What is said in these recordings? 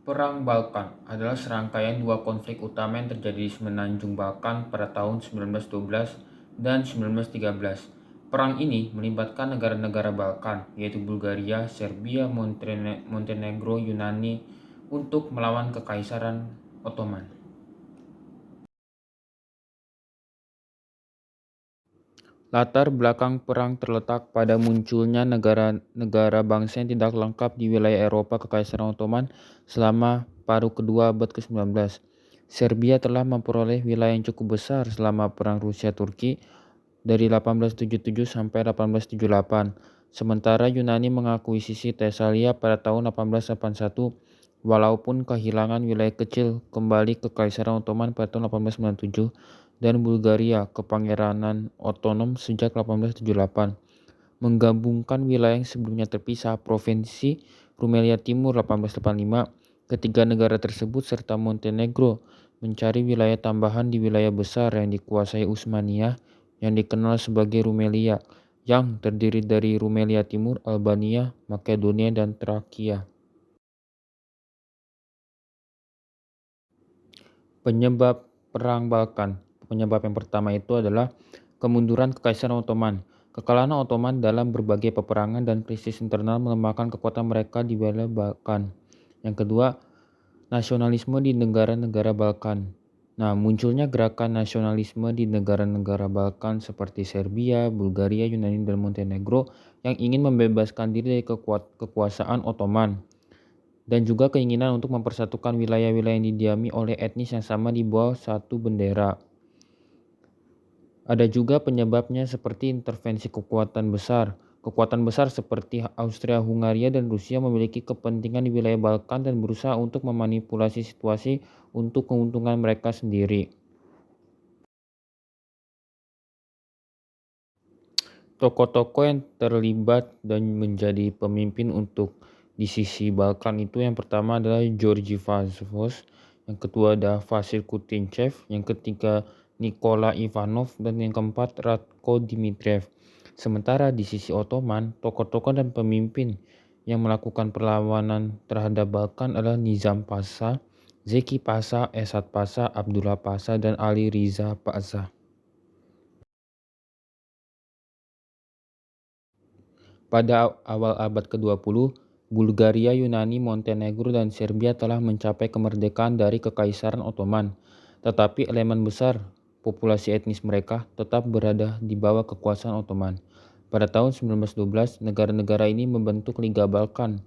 Perang Balkan adalah serangkaian dua konflik utama yang terjadi di semenanjung Balkan pada tahun 1912 dan 1913. Perang ini melibatkan negara-negara Balkan, yaitu Bulgaria, Serbia, Montenegro, Yunani, untuk melawan Kekaisaran Ottoman. Latar belakang perang terletak pada munculnya negara-negara bangsa yang tidak lengkap di wilayah Eropa Kekaisaran Ottoman selama paruh kedua abad ke-19. Serbia telah memperoleh wilayah yang cukup besar selama Perang Rusia-Turki dari 1877 sampai 1878. Sementara Yunani mengakuisisi Tesalia pada tahun 1881, walaupun kehilangan wilayah kecil kembali ke Kekaisaran Ottoman pada tahun 1897 dan Bulgaria kepangeranan otonom sejak 1878, menggabungkan wilayah yang sebelumnya terpisah, Provinsi Rumelia Timur 1885. Ketiga negara tersebut serta Montenegro mencari wilayah tambahan di wilayah besar yang dikuasai Utsmaniyah yang dikenal sebagai Rumelia, yang terdiri dari Rumelia Timur, Albania, Makedonia, dan Trakia. Penyebab Perang Balkan. Penyebab yang pertama itu adalah kemunduran Kekaisaran Ottoman. Kekalahan Ottoman dalam berbagai peperangan dan krisis internal melemahkan kekuatan mereka di wilayah Balkan. Yang kedua, nasionalisme di negara-negara Balkan. Nah, munculnya gerakan nasionalisme di negara-negara Balkan seperti Serbia, Bulgaria, Yunani, dan Montenegro yang ingin membebaskan diri dari kekuasaan Ottoman, dan juga keinginan untuk mempersatukan wilayah-wilayah yang didiami oleh etnis yang sama di bawah satu bendera. Ada juga penyebabnya seperti intervensi kekuatan besar. Kekuatan besar seperti Austria-Hungaria dan Rusia memiliki kepentingan di wilayah Balkan dan berusaha untuk memanipulasi situasi untuk keuntungan mereka sendiri. Tokoh-tokoh yang terlibat dan menjadi pemimpin untuk di sisi Balkan itu yang pertama adalah Georgi Vazos, yang kedua ada Vasil Kutinchev, yang ketiga Nikola Ivanov, dan yang keempat Ratko Dimitriev. Sementara di sisi Ottoman, tokoh-tokoh dan pemimpin yang melakukan perlawanan terhadap Balkan adalah Nizam Pasha, Zeki Pasha, Esat Pasha, Abdullah Pasha, dan Ali Riza Pasha. Pada awal abad ke-20, Bulgaria, Yunani, Montenegro, dan Serbia telah mencapai kemerdekaan dari Kekaisaran Ottoman, tetapi elemen besar populasi etnis mereka tetap berada di bawah kekuasaan Ottoman. Pada tahun 1912, negara-negara ini membentuk Liga Balkan.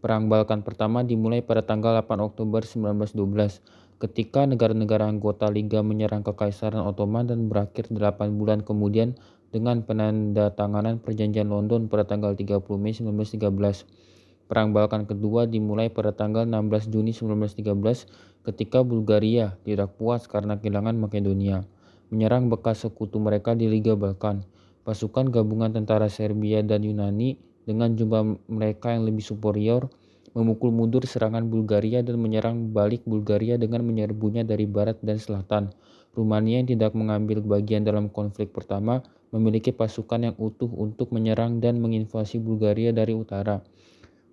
Perang Balkan pertama dimulai pada tanggal 8 Oktober 1912, ketika negara-negara anggota Liga menyerang Kekaisaran Ottoman dan berakhir 8 bulan kemudian dengan penandatanganan Perjanjian London pada tanggal 30 Mei 1913. Perang Balkan kedua dimulai pada tanggal 16 Juni 1913 ketika Bulgaria tidak puas karena kehilangan Makedonia, menyerang bekas sekutu mereka di Liga Balkan. Pasukan gabungan tentara Serbia dan Yunani dengan jumlah mereka yang lebih superior memukul mundur serangan Bulgaria dan menyerang balik Bulgaria dengan menyerbunya dari barat dan selatan. Rumania yang tidak mengambil bagian dalam konflik pertama memiliki pasukan yang utuh untuk menyerang dan menginvasi Bulgaria dari utara.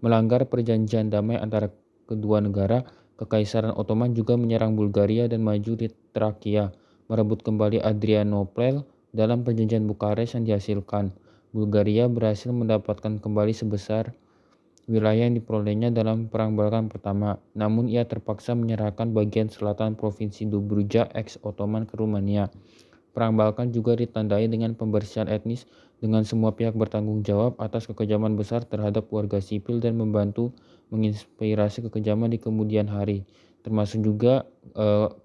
Melanggar perjanjian damai antara kedua negara, Kekaisaran Ottoman juga menyerang Bulgaria dan maju di Trakia, merebut kembali Adrianople dalam perjanjian Bukares yang dihasilkan. Bulgaria berhasil mendapatkan kembali sebesar wilayah yang diperolehnya dalam Perang Balkan pertama, namun ia terpaksa menyerahkan bagian selatan provinsi Dobruja ex-Ottoman ke Rumania. Perang Balkan juga ditandai dengan pembersihan etnis dengan semua pihak bertanggung jawab atas kekejaman besar terhadap warga sipil dan membantu menginspirasi kekejaman di kemudian hari, termasuk juga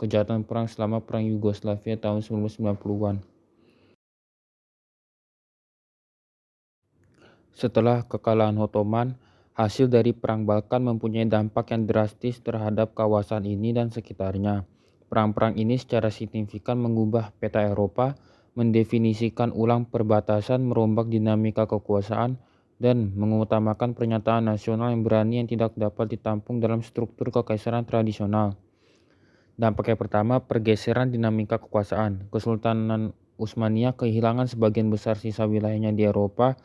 kejahatan perang selama Perang Yugoslavia tahun 1990-an. Setelah kekalahan Ottoman, hasil dari Perang Balkan mempunyai dampak yang drastis terhadap kawasan ini dan sekitarnya. Perang-perang ini secara signifikan mengubah peta Eropa, mendefinisikan ulang perbatasan, merombak dinamika kekuasaan, dan mengutamakan pernyataan nasional yang berani yang tidak dapat ditampung dalam struktur kekaisaran tradisional. Dampak yang pertama, pergeseran dinamika kekuasaan. Kesultanan Utsmaniyah kehilangan sebagian besar sisa wilayahnya di Eropa,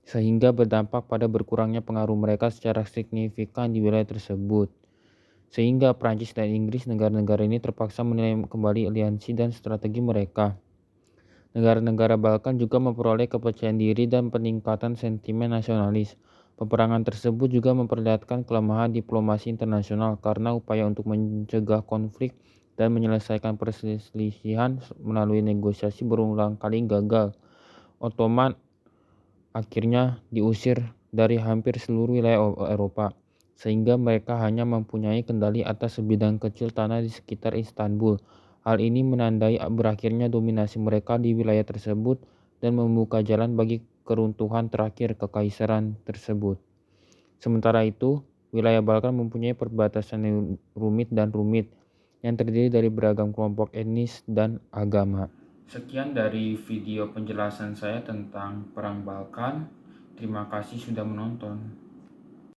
sehingga berdampak pada berkurangnya pengaruh mereka secara signifikan di wilayah tersebut. Sehingga Prancis dan Inggris, negara-negara ini terpaksa menilai kembali aliansi dan strategi mereka. Negara-negara Balkan juga memperoleh kepercayaan diri dan peningkatan sentimen nasionalis. Peperangan tersebut juga memperlihatkan kelemahan diplomasi internasional karena upaya untuk mencegah konflik dan menyelesaikan perselisihan melalui negosiasi berulang kali gagal. Ottoman akhirnya diusir dari hampir seluruh wilayah Eropa, sehingga mereka hanya mempunyai kendali atas sebidang kecil tanah di sekitar Istanbul. Hal ini menandai berakhirnya dominasi mereka di wilayah tersebut dan membuka jalan bagi keruntuhan terakhir kekaisaran tersebut. Sementara itu, wilayah Balkan mempunyai perbatasan yang rumit yang terdiri dari beragam kelompok etnis dan agama. Sekian dari video penjelasan saya tentang Perang Balkan. Terima kasih sudah menonton.